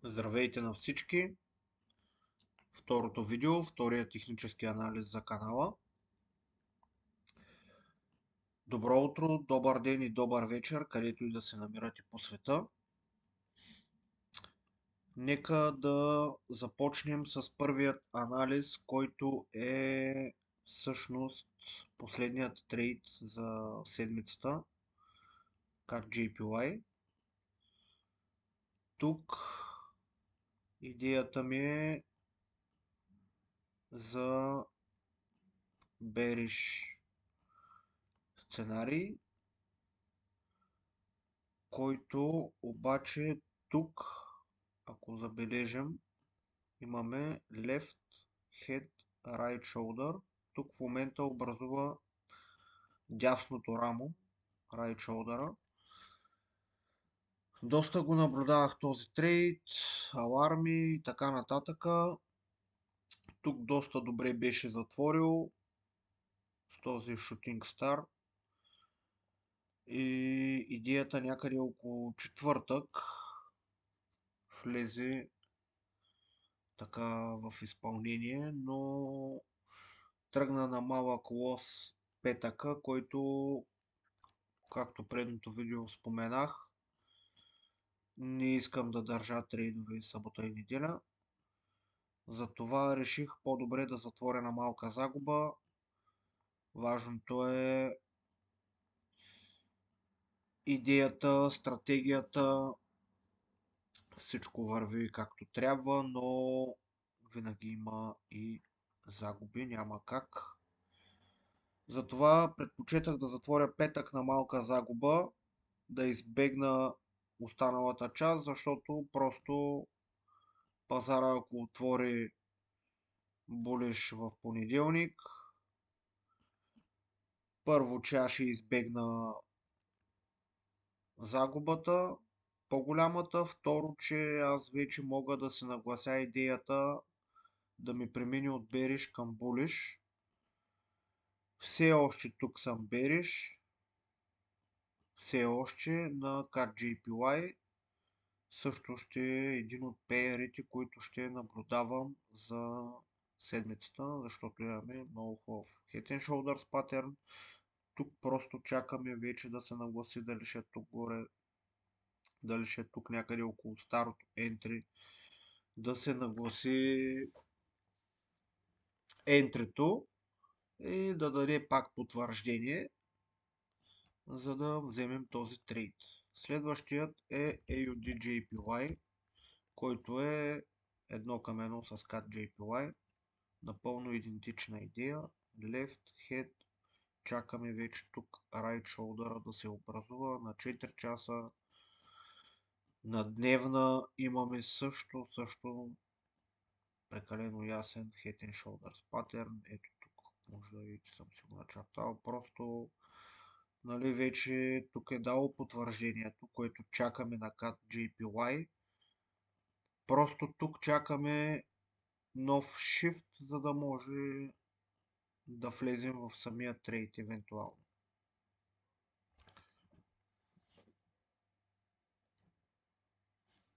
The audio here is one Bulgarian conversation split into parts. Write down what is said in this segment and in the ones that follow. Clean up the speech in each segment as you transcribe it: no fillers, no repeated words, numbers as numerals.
Здравейте на всички! Второто видео, втория технически анализ за канала. Добро утро, добър ден и добър вечер, където и да се намирате по света. Нека да започнем с първият анализ, който е всъщност последният трейд за седмицата, как JPY. Тук идеята ми е за bearish сценарий, който обаче тук, ако забележим, имаме left head, right shoulder. Тук в момента образува дясното рамо, right shoulder. Доста го наблюдавах този трейд, аларми и така нататък. Тук доста добре беше затворил с този shooting star. И идеята някъде около четвъртък влезе така в изпълнение, но тръгна на малък лос петъка, който, както предното видео споменах, не искам да държа трейдове събота и неделя. Затова реших по-добре да затворя на малка загуба. Важното е идеята, стратегията, всичко върви както трябва, но винаги има и загуби, няма как. Затова предпочетах да затворя петък на малка загуба, да избегна останалата част, защото просто пазара, ако отвори булиш в понеделник, първо, че аз ще избегна загубата, по-голямата, второ, че аз вече мога да се наглася идеята да ми премине от бериш към булиш. Все още тук съм бериш, все още на CAD JPY. Също ще е един от пеерите, които ще наблюдавам за седмицата, защото имаме много хубав Head and Shoulders паттерн. Тук просто чакаме вече да се нагласи дали ще е тук горе, дали ще е тук някъде около старото entry, да се нагласи ентрито и да даде пак потвърждение, за да вземем този трейд. Следващият е AUD-JPY, който е едно към едно с CAD JPY. Напълно идентична идея. Left head. Чакаме вече тук right shoulder да се образува на 4 часа. На дневна имаме също прекалено ясен Head and Shoulders паттерн. Ето тук може да видите, съм си го начертал. Просто нали, вече тук е дало потвърждението, което чакаме на CAD JPY. Просто тук чакаме нов shift, за да може да влезем в самия трейд евентуално.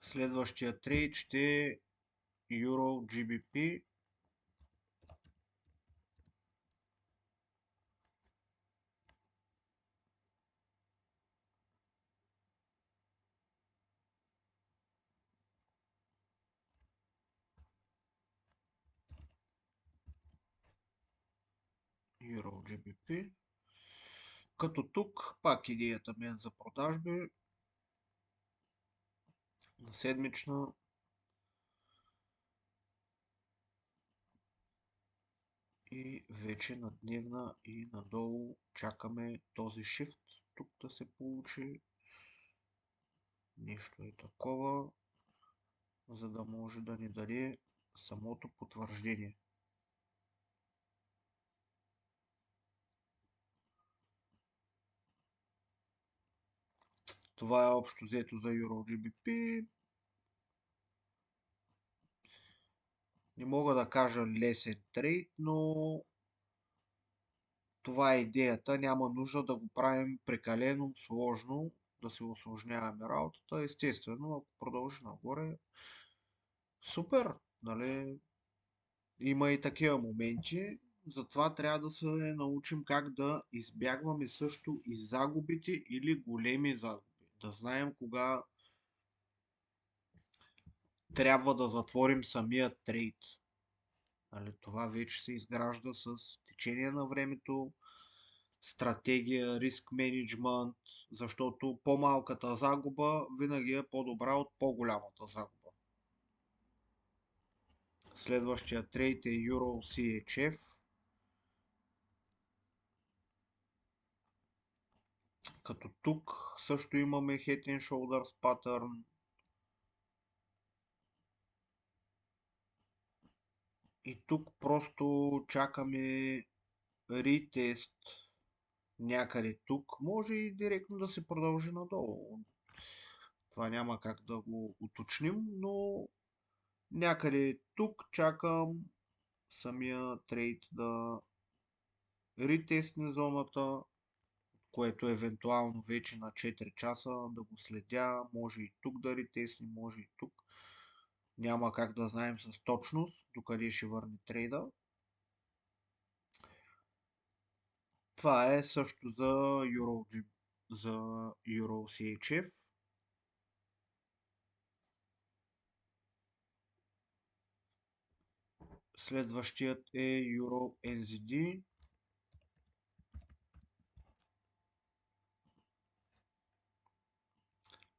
Следващия трейд ще е Euro GBP. Euro GBP. Като тук пак идеята ми е за продажби на седмична. И вече на дневна и надолу чакаме този shift тук да се получи. Нещо е такова, за да може да ни даде самото потвърждение. Това е общо взето за EuroGBP. Не мога да кажа лесен трейд, но това е идеята. Няма нужда да го правим прекалено сложно, да се усложняваме работата. Естествено, ако продължи нагоре, Супер, нали? Има и такива моменти, затова трябва да се научим как да избягваме също и загубите или големи загуби. Да знаем кога трябва да затворим самия трейд. Нали, това вече се изгражда с течение на времето, стратегия, риск менеджмент, защото по-малката загуба винаги е по-добра от по-голямата загуба. Следващия трейд е Euro CHF, като тук също имаме Head and Shoulders pattern и тук просто чакаме ретест някъде тук. Може и директно да се продължи надолу. Това няма как да го уточним, но някъде тук чакам самия трейд да ретестне зоната, което евентуално вече на 4 часа да го следя. Може и тук да ретестне, може и тук. Няма как да знаем с точност докъде ще върне трейда. Това е също за за Euro CHF. Следващият е Euro NZD.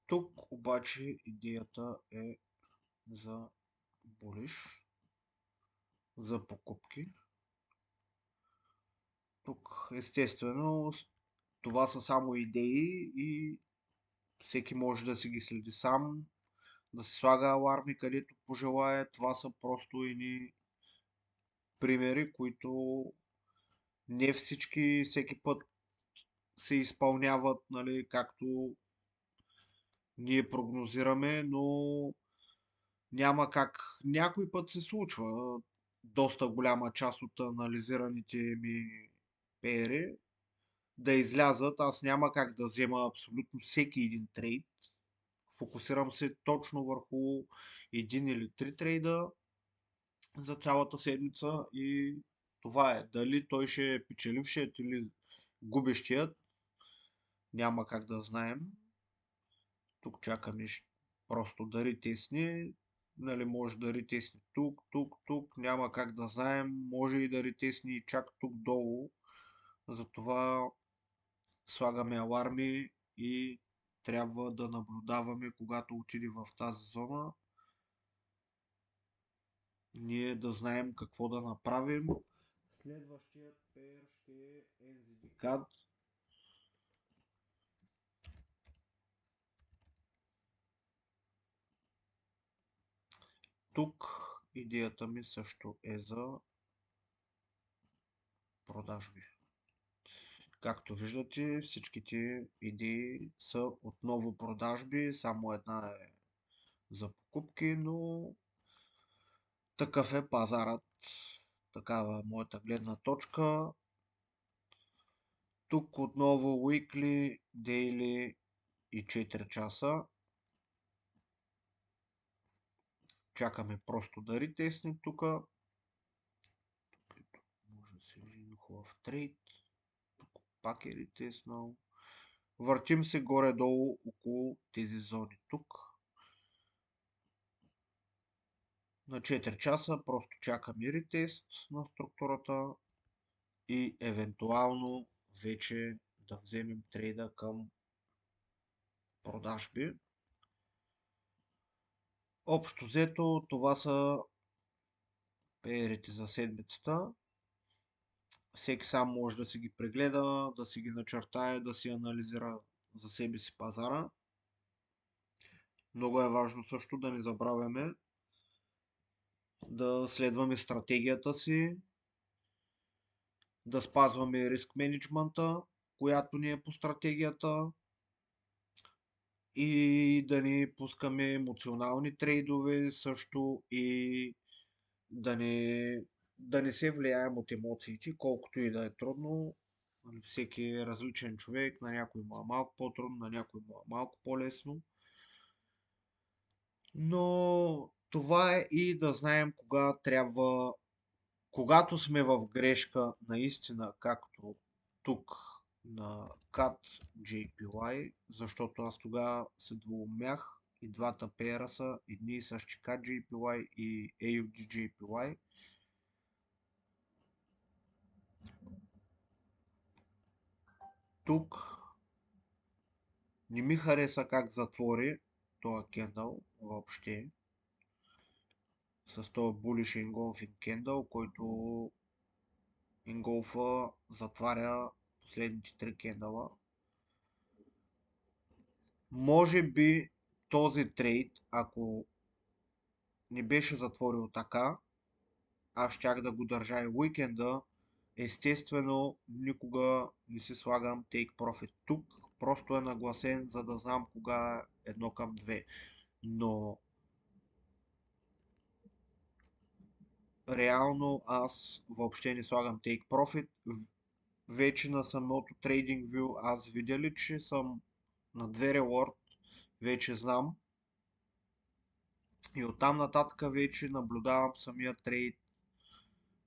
Тук обаче идеята е за булиш, за покупки. Тук естествено това са само идеи и всеки може да си ги следи сам, да се слага аларми където пожелае. Това са просто едни примери, които не всички всеки път се изпълняват, нали, както ние прогнозираме, но няма как. Някой път се случва. Доста голяма част от анализираните ми пеери да излязат. Аз няма как да взема абсолютно всеки един трейд. Фокусирам се точно върху един или три трейда за цялата седмица и това е. Дали той ще е печелившият или губещият, няма как да знаем. Тук чакаме просто да ретесни. Нали, може да ретесни тук, тук, тук. Няма как да знаем. Може и да ретесни и чак тук долу. Затова слагаме аларми и трябва да наблюдаваме, когато отиде в тази зона, ние да знаем какво да направим. Следващият пейер ще е NZD-CAD. Тук идеята ми също е за продажби. Както виждате, всичките идеи са отново продажби, само една е за покупки, но такъв е пазарът. Такава е моята гледна точка. Тук отново weekly, daily и 4 часа. Чакаме просто да ретеснем тук. Може да се види хубав трейд. Тук пак е ретеснал. Въртим се горе-долу около тези зони тук. На 4 часа просто чакаме ретест на структурата и евентуално вече да вземем трейда към продажби. Общо взето това са пеерите за седмицата. Всеки сам може да си ги прегледа, да си ги начертае, да си анализира за себе си пазара. Много е важно също да не забравяме да следваме стратегията си, да спазваме риск менеджмента, която ни е по стратегията и да не пускаме емоционални трейдове, също и да не, да не се влияем от емоциите, колкото и да е трудно. Нали, всеки е различен човек, на някой му е малко по-трудно, на някой му е малко по-лесно. Но Това е и да знаем кога трябва, когато сме в грешка, наистина, както тук на CAD JPY, защото аз тогава се двоумях и двата пеера са едни и същи CAD JPY и AUD JPY. Тук не ми хареса как затвори този кендъл въобще с този bullish engulfing кендъл, който инголфа затваря последните три кендала. Може би този трейд, ако не беше затворил така, аз щях да го държа и уикенда. Естествено, никога не си слагам take profit тук. Просто е нагласен, за да знам кога е 1 към 2. Но реално аз въобще не слагам take profit. Вече на самото TradingView аз видя ли, че съм на 2 reward, вече знам. И оттам нататък вече наблюдавам самия трейд,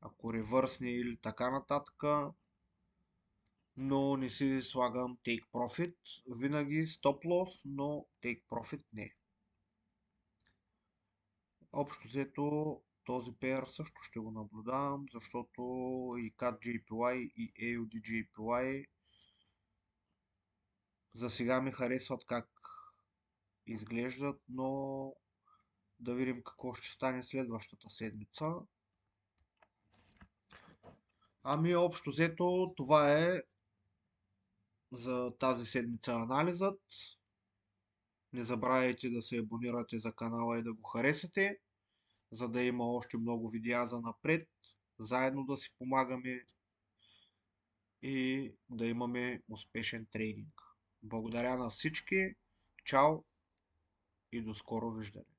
ако ревърсне или така нататък, но не си слагам take profit. Винаги stop loss, но take profit не. Общо взето този пеер също ще го наблюдавам, защото и CAD JPY и AUD JPY за сега ми харесват как изглеждат, но да видим какво ще стане следващата седмица. Ами общо взето това е за тази седмица анализът. Не забравяйте да се абонирате за канала и да го харесате, за да има още много видеа за напред. Заедно да си помагаме и да имаме успешен трейдинг. Благодаря на всички. Чао и до скоро виждане.